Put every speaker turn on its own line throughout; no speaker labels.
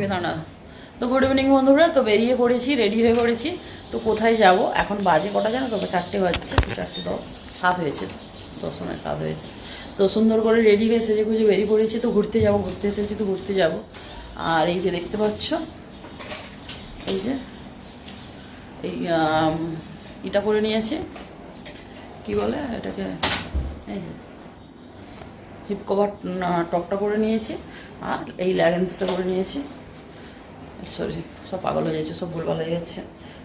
নেবে না। তো গুড ইভিনিং বন্ধুরা, তো বেরিয়ে পড়েছি, রেডি হয়ে পড়েছি। তো কোথায় যাব এখন? বাজে কটা জানো তো? 4টে বাজছে, 4:10 হয়েছে, 10:07 হয়েছে। তো সুন্দর করে রেডি হয়ে সেজে গুজে বেরিয়ে পড়েছি। তো ঘুরতে যাব, ঘুরতে এসেছি তো ঘুরতে যাব। আর এই যে দেখতে পাচ্ছ, এই যে এই এটা করে নিয়েছি, কি বলে এটাকে, এই যে হিপ কভার টপটা করে নিয়েছি, আর এই লেগিংসটা করে নিয়েছি। সরি, সব পাগল হয়ে যাচ্ছে, সব ভুলভাল হয়ে যাচ্ছে।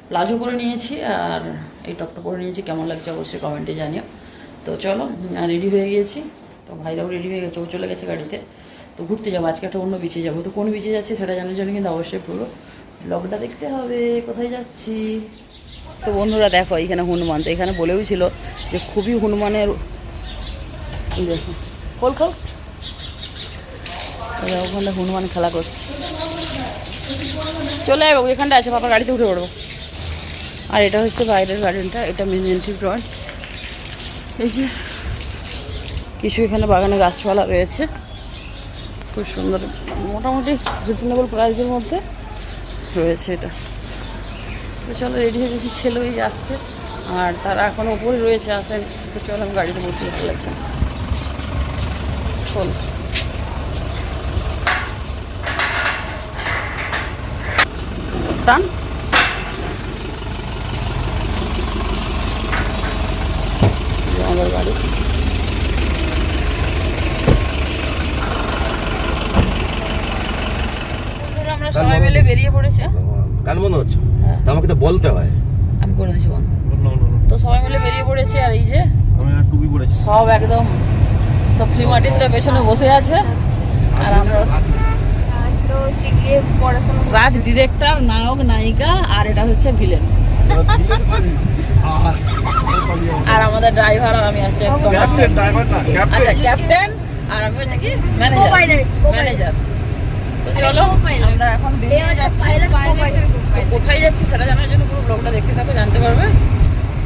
প্লাজো করে নিয়েছি আর এই টপটা করে নিয়েছি। কেমন লাগছে অবশ্যই কমেন্টে জানিও। তো চলো, রেডি হয়ে গিয়েছি। তো ভাইরাও রেডি হয়ে গেছে, ও চলে গেছে গাড়িতে। তো ঘুরতে যাবো আজকে, একটা অন্য বিচে যাবো। তো কোন বিচে যাচ্ছি সেটা জানার জন্য কিন্তু অবশ্যই পুরো ব্লগটা দেখতে হবে। কোথায় যাচ্ছি? তো বন্ধুরা দেখো, এখানে হনুমান। তো এখানে বলেও ছিল যে খুবই হনুমানের, দেখো খোল খোল, ওখানে হনুমান খেলা করছে। চলে যাবো, এখানটা আছে, পাপা গাড়িতে উঠে পড়বো। আর এটা হচ্ছে বাইরের গার্ডেনটা, এটা মেন এন্ট্রি পয়েন্ট। এই যে কিছু এখানে বাগানে গাছপালা রয়েছে, খুব সুন্দর, মোটামুটি রিজনেবল প্রাইসের মধ্যে রয়েছে এটা। তো চলো, রেডি হয়ে গেছি, ছেলেই যাচ্ছে আর তারা এখন ওপরে রয়েছে, আসেন। তো চলো আমি গাড়িতে বসে চলেছে। চল টান। আমাদের গাড়ি আমরা সবাই মিলে বেরিয়ে পড়েছে।
গান বন্ধ হচ্ছে, আমাকে তো বলতে হয়।
আমি করে দিচ্ছি বন্ধ। তো সবাই মিলে বেরিয়ে পড়েছি। আর এই যে
টুপি পরেছি,
সব একদম সব ফিল্ম আর্টিস্টরা পেছনে বসে আছে। আর আমরা রাজ ডিরেক্টর, নায়ক নায়িকা, আর এটা হচ্ছে ভিলেন। আর আমাদের ড্রাইভার, আর আমি হচ্ছে আচ্ছা ক্যাপ্টেন, আর আমি হচ্ছে কি ম্যানেজার। তো চলো আমরা এখন বেরিয়ে যাচ্ছি। কোথায় যাচ্ছি সেটা জানার জন্য পুরো ব্লগটা দেখতে থাকো, জানতে পারবে।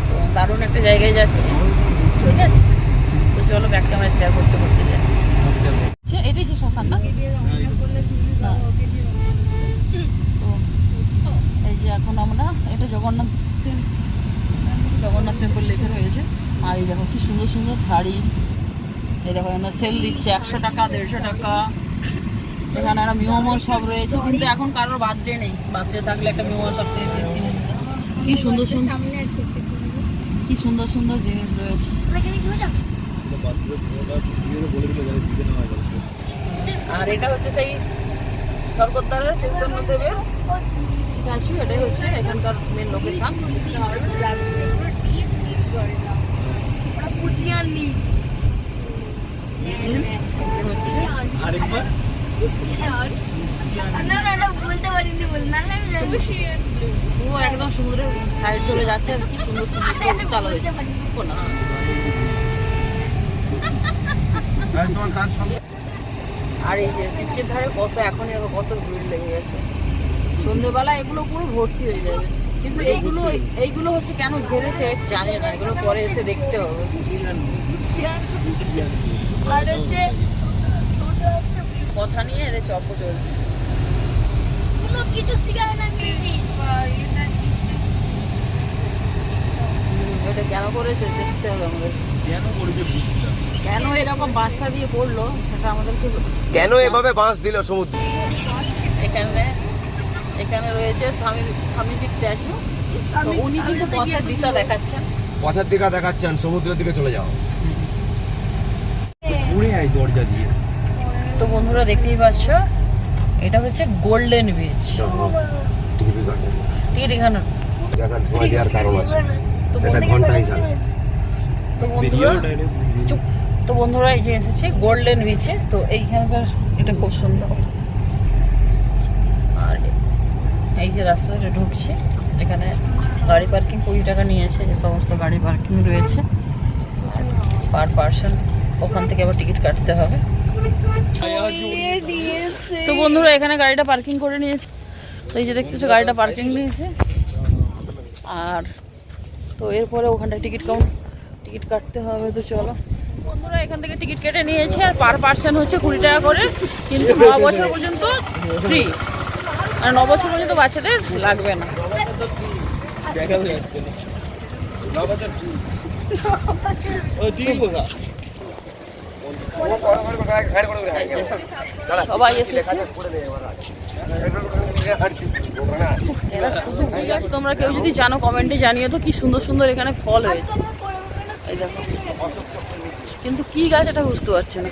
তো দারুণ একটা জায়গায় যাচ্ছি, ঠিক আছে? তো চলো ব্যাক ক্যামেরা শেয়ার করতে করতে যাই। এটাই সে শ্মশান না? তো এই যে এখন আমরা, এটা জগন্নাথ টেম্পল লেখা রয়েছে। আর এই দেখো কি সুন্দর সুন্দর শাড়ি, এই দেখো আমরা সেল দিচ্ছে 100 টাকা, 150 টাকা। এখানে একটা মিউমল সব রয়েছে, কিন্তু এখন কারোর বার্থডে নেই। বার্থডে থাকলে একটা মিউমল সব থেকে কিনে নিতে। কি সুন্দর সুন্দর, কি সুন্দর সুন্দর জিনিস রয়েছে। আর এটা হচ্ছে সেই স্বর্গদ্বারের চৈতন্যদেবের স্ট্যাচু। এটাই হচ্ছে এখানকার মেন লোকেশন। একদম সমুদ্রের সাইড চলে যাচ্ছে, কি সুন্দর সুন্দর উত্তাল হয়েছে। আর এই যে পিচের ধারে কত, এখনই কত ভিড় লেগে গেছে। সন্ধ্যেবেলা এগুলো পুরো ভর্তি হয়ে যাবে। কিন্তু এইগুলো হচ্ছে কেন ঘেরেছে জানি না, এগুলো পরে এসে দেখতে হবে। কথা নিয়ে এদের চপ চলছে। এটা কেন করেছে দেখতে হবে আমাদের, কেন এরকম বাঁশটা দিয়ে পড়লো সেটা আমাদেরকে,
কেন এভাবে বাঁশ দিল সমুদ্র।
এখানে রয়েছে স্বামীজির স্ট্যাচু। তো উনি কিন্তু পথের দিশা দেখাচ্ছেন,
পথের দিকে দেখাচ্ছেন, সমুদ্রের দিকে চলে যাও। দরজা দিয়ে।
তো বন্ধুরা দেখতেই পাচ্ছ, এটা হচ্ছে গোল্ডেন বিচ। টিকিট এখানে
সময় দেওয়ার কারণ আছে, এটা ঘন্টা হিসাবে।
তো বন্ধুরা এই যে এসেছি গোল্ডেন বিচে। তো এইখানকার এটা খুব সুন্দর। আর এই যে রাস্তা ধরে ঢুকছি, এখানে গাড়ি পার্কিং 20 টাকা নিয়েছে। যে সমস্ত গাড়ি পার্কিং রয়েছে পার পার্সন, ওখান থেকে আবার টিকিট কাটতে হবে। তো বন্ধুরা এখানে গাড়িটা পার্কিং করে নিয়েছে। তো এই যে দেখতেছো গাড়িটা পার্কিং নিয়েছে। আর তো এরপরে ওখানটায় টিকিট কাটতে হবে। তো চলো বন্ধুরা, এখান থেকে টিকিট কেটে নিয়েছে। আর পার পার্সন হচ্ছে 20 টাকা করে, কিন্তু 9 বছর পর্যন্ত ফ্রি। আর 9 বছর পর্যন্ত বাচ্চাদের লাগবে না। সবাই এসেছে। এরা শুধু ফুল গাছ, তোমরা কেউ যদি জানো কমেন্টে জানিও তো, কি সুন্দর সুন্দর এখানে ফল হয়েছে। এই দেখো, কিন্তু কি গাছ এটা বুঝতে পারছি না।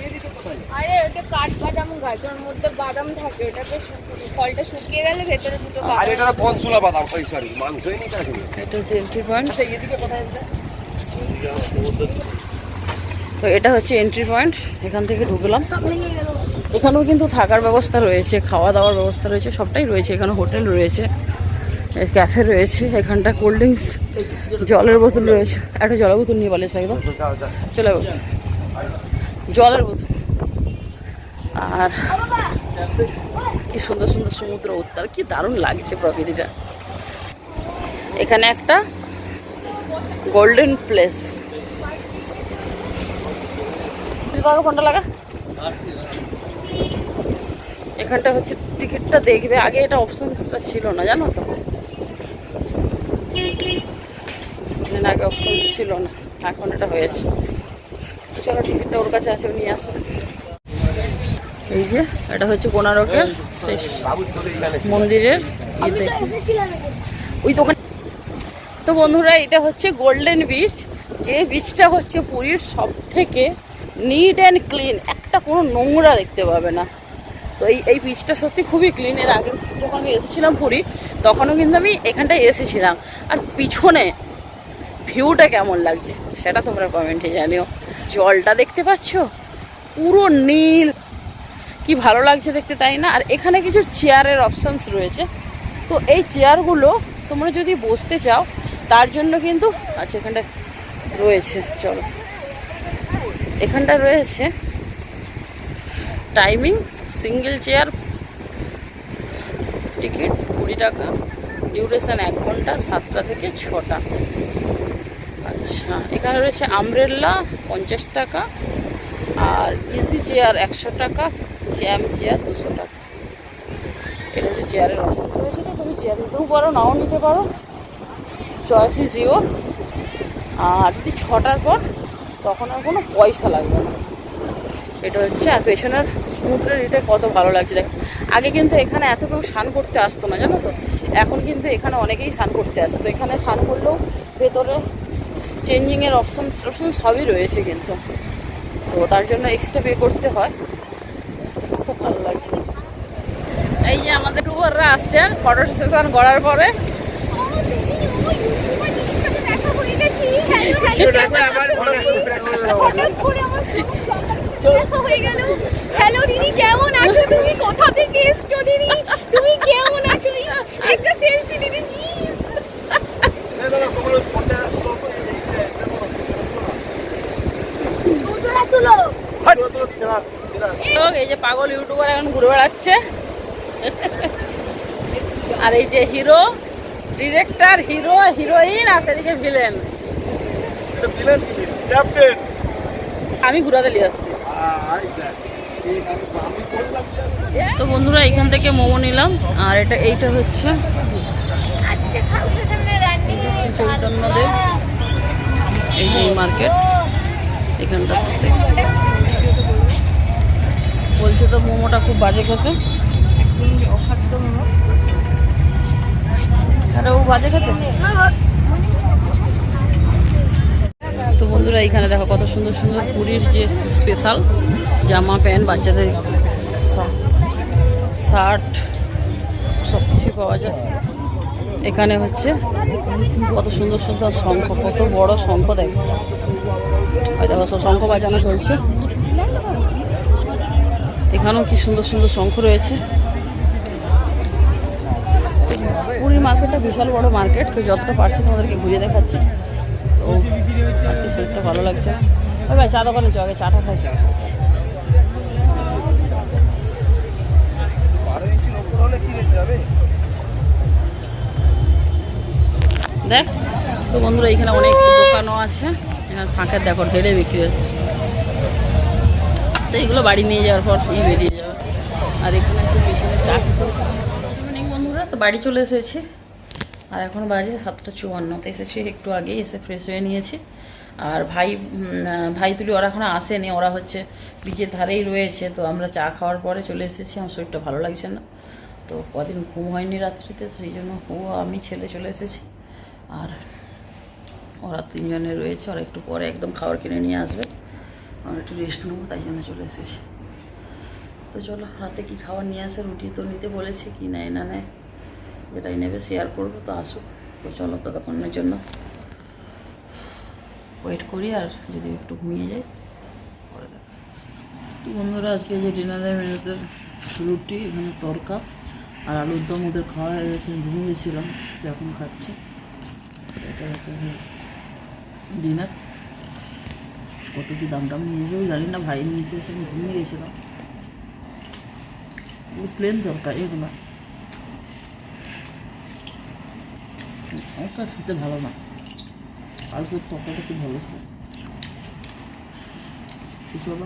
আরে ওটা কাঠবাদাম গাছ, ওর মধ্যে বাদাম থাকে, ওটাকে ফলটা শুকিয়ে গেলে ভেতরে দুটো
আর এটা পনসুলা বাদাম, সরি মাংসই নেই কাছে।
এটা হচ্ছে এন্ট্রি পয়েন্ট। তো এটা হচ্ছে এন্ট্রি পয়েন্ট, এখান থেকে ঢুকলাম। এখানেও কিন্তু থাকার ব্যবস্থা রয়েছে, খাওয়া দাওয়ার ব্যবস্থা রয়েছে, সবটাই রয়েছে। এখানে হোটেল রয়েছে, ক্যাফে রয়েছে, এখানটা কোল্ড ড্রিঙ্কস, জলের বোতল রয়েছে। একটা জলের বোতল নিয়ে বলেছে একদম, চলে যাবো জলের বোতল। আর কি সুন্দর সুন্দর সমুদ্র উত্তাল, কি দারুণ লাগছে প্রকৃতিটা। এখানে একটা গোল্ডেন প্লেস। ফোনটা লাগা। এখানটা হচ্ছে টিকিটটা দেখবে, আগে এটা অপশনসটা ছিল না জানো তো, আগে অপশনস ছিল না, এখন এটা হয়েছে। চলো টিকিটটা ওর কাছে আছে, নিয়ে আসো। এই যে এটা হচ্ছে কোনারকের সেই মন্দিরের ওই দোকান। তো বন্ধুরা, এটা হচ্ছে গোল্ডেন বিচ, যে বিচটা হচ্ছে পুরীর সব থেকে নিট অ্যান্ড ক্লিন, একটা কোনো নোংরা দেখতে পাবে না। তো এই বিচটা সত্যি খুবই ক্লিন। এর আগে যখন আমি এসেছিলাম পুরী, তখনও কিন্তু আমি এখানটায় এসেছিলাম। আর পিছনে ভিউটা কেমন লাগছে সেটা তোমরা কমেন্টে জানিও। জলটা দেখতে পাচ্ছ, পুরো নীল, কি ভালো লাগছে দেখতে, তাই না? আর এখানে কিছু চেয়ারের অপশানস রয়েছে। তো এই চেয়ারগুলো তোমরা যদি বসতে চাও তার জন্য কিন্তু আচ্ছা এখানটা রয়েছে। চলো, এখানটা রয়েছে টাইমিং, সিঙ্গেল চেয়ার টিকিট 20 টাকা, ডিউরেশন 1 ঘন্টা, 7টা থেকে 6টা। আচ্ছা, এখানে রয়েছে আমব্রেলা 50 টাকা, আর ইজি চেয়ার 100 টাকা, জ্যাম চেয়ার 200 টাকা। এটা হচ্ছে চেয়ারের অপশান রয়েছে। তো তুমি চেয়ার নিতেও পারো, নাও নিতে পারো, চয়েস ইজ ইওর। আর যদি 6টার পর, তখন আর কোনো পয়সা লাগবে না। এটা হচ্ছে, আর পেছনের সমুদ্রের এটা কত ভালো লাগছে দেখ। আগে কিন্তু এখানে এত কেউ স্নান করতে আসতো না জানো তো, এখন কিন্তু এখানে অনেকেই স্নান করতে আসে। তো এখানে স্নান করলেও ভেতরে চেঞ্জিংয়ের অপশান সবই রয়েছে কিন্তু, তো তার জন্য এক্সট্রা পে করতে হয়। খুব ভালো লাগছে। এই যে আমাদের টুয়াররা আসছেন ফটো সেশন করার পরে।
হ্যালো দিদি, কেমন আছো তুমি? কোথা থেকে এসছো দিদি? তুমি কেমন আছো? একটা সেলফি দিদি প্লিজ।
এই যে পাগল ইউটিউবার এখন ঘুরে বেড়াচ্ছে। আর এই যে হিরো, ডিরেক্টর, হিরো, হিরোইন, আর সেদিকে ভিলেন। আমি ঘুরাতে নিয়ে আসছি। তো বন্ধুরা, এখান থেকে মোমো নিলাম। আর এইটা হচ্ছে চৈতন্যদেব, এই যে মার্কেট, এখানটা বলছে তো মোমোটা খুব বাজে খেতে। ও বাজে খেতে। তো বন্ধুরা, এইখানে দেখো কত সুন্দর সুন্দর পুরীর যে স্পেশাল জামা প্যান্ট, বাচ্চাদের শার্ট, সব কিছুই পাওয়া যায়। এখানে হচ্ছে কত সুন্দর সুন্দর শঙ্খ, কত বড় শঙ্খ দেখো। দেখো সব শঙ্খ বাজানো চলছে। এখানেও কি সুন্দর সুন্দর শঙ্খ রয়েছে। পুরী মার্কেটটা বিশাল বড় মার্কেট। তো যতটা পারছি তোমাদেরকে ঘুরিয়ে দেখাচ্ছি। তো আজকে শরীরটা ভালো লাগছে। ভাই চা দোকানে চো, আগে চাটা খাই। দেখ তো বন্ধুরা, এখানে অনেক দোকানও আছে। এখানে শাঁখের দেখো ঢেলে বিক্রি হচ্ছে। তো এইগুলো বাড়ি নিয়ে যাওয়ার পর বেরিয়ে যাবে। আর এখানে একটু পেছনে চা খেতে বসেছে। তো বাড়ি চলে এসেছি আর এখন বাজে 7:54, তো এসেছি একটু আগেই, এসে ফ্রেশ হয়ে নিয়েছি। আর ভাই তুলি ওরা এখনো আসেনি, ওরা হচ্ছে বিচের ধারেই রয়েছে। তো আমরা চা খাওয়ার পরে চলে এসেছি, আমার শরীরটা ভালো লাগছে না, তো কদিন ঘুম হয়নি রাত্রিতে, সেই জন্য আমি ছেলে চলে এসেছি। আর ওরা 3 জনে রয়েছে, ওরা একটু পরে একদম খাবার কিনে নিয়ে আসবে, আমরা একটু রেস্ট নেবো, তাই জন্য চলে এসেছি। তো চলো রাতে কি খাবার নিয়ে আসে, রুটি তো নিতে বলেছি, কি নেয় না নেয় যেটাই নেবে শেয়ার করবো, তো আসুক। তো চলো ততক্ষণের জন্য ওয়েট করি, আর যদি একটু ঘুমিয়ে যাই পরে দেখা যাচ্ছে। তো বন্ধুরা আজকে যে ডিনারের মেনুতে রুটি, এখানে তরকা আর আলুর দম ওদের খাওয়া হয়ে গেছে, ঘুমিয়ে গেছিলাম, তো এখন খাচ্ছি। এটা হচ্ছে ডিনার। কত কি দাম টাম নিয়ে যাবো জানি না, ভাই নিয়ে এসেছে, আমি ঘুমিয়ে গেছিলাম। প্লেন তরকা এগুলো একটা খেতে ভালো না, আলুর তরকাটা খুব ভালো ছিল। চলো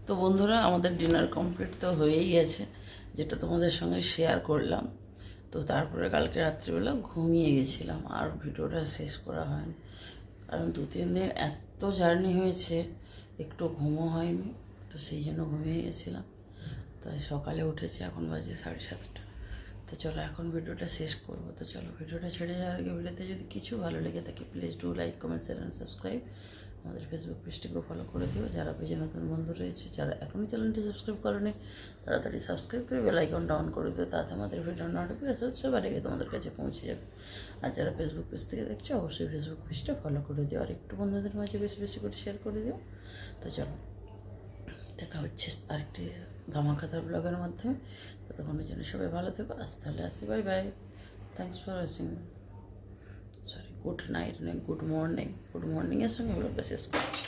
তো বন্ধুরা আমাদের ডিনার কমপ্লিট তো হয়েই গেছে, যেটা তোমাদের সঙ্গে শেয়ার করলাম। তো তারপরে কালকে রাত্রিবেলা ঘুমিয়ে গেছিলাম, আর ভিডিওটা শেষ করা হয়নি, কারণ 2-3 দিন এত জার্নি হয়েছে, একটু ঘুমও হয়নি, তো সেই জন্য ঘুমিয়ে গেছিলাম। তাই সকালে উঠেছি, এখন বাজে 7:30। তো চলো এখন ভিডিওটা শেষ করবো। তো চলো ভিডিওটা ছেড়ে যাওয়ার আগে ভিডিওতে যদি কিছু ভালো লেগে থাকে please do like, comment, share and subscribe. আমাদের ফেসবুক পেজটিকেও ফলো করে দিও, যারা পেজে নতুন বন্ধু রয়েছে, যারা এখনই চ্যানেলটি সাবস্ক্রাইব করেনি তাড়াতাড়ি সাবস্ক্রাইব করে বেল আইকনটা অন করে দিও, তাতে আমাদের ভিডিও নোটিফিকেশন সবার আগে তোমাদের কাছে পৌঁছে যাবে। আর যারা ফেসবুক পেজ থেকে দেখছো অবশ্যই ফেসবুক পেজটা ফলো করে দিও, আর একটু বন্ধুদের মাঝে বেশি বেশি করে শেয়ার করে দিও। তো চলো দেখা হচ্ছে আরেকটি ধামাকাদার ব্লগের মাধ্যমে, ততক্ষণের জন্য সবাই ভালো থেকো। আজ তাহলে আসি, bye bye, thanks for watching, sorry good night, good মর্নিংয়ের সঙ্গে ব্লগটা শেষ করছি।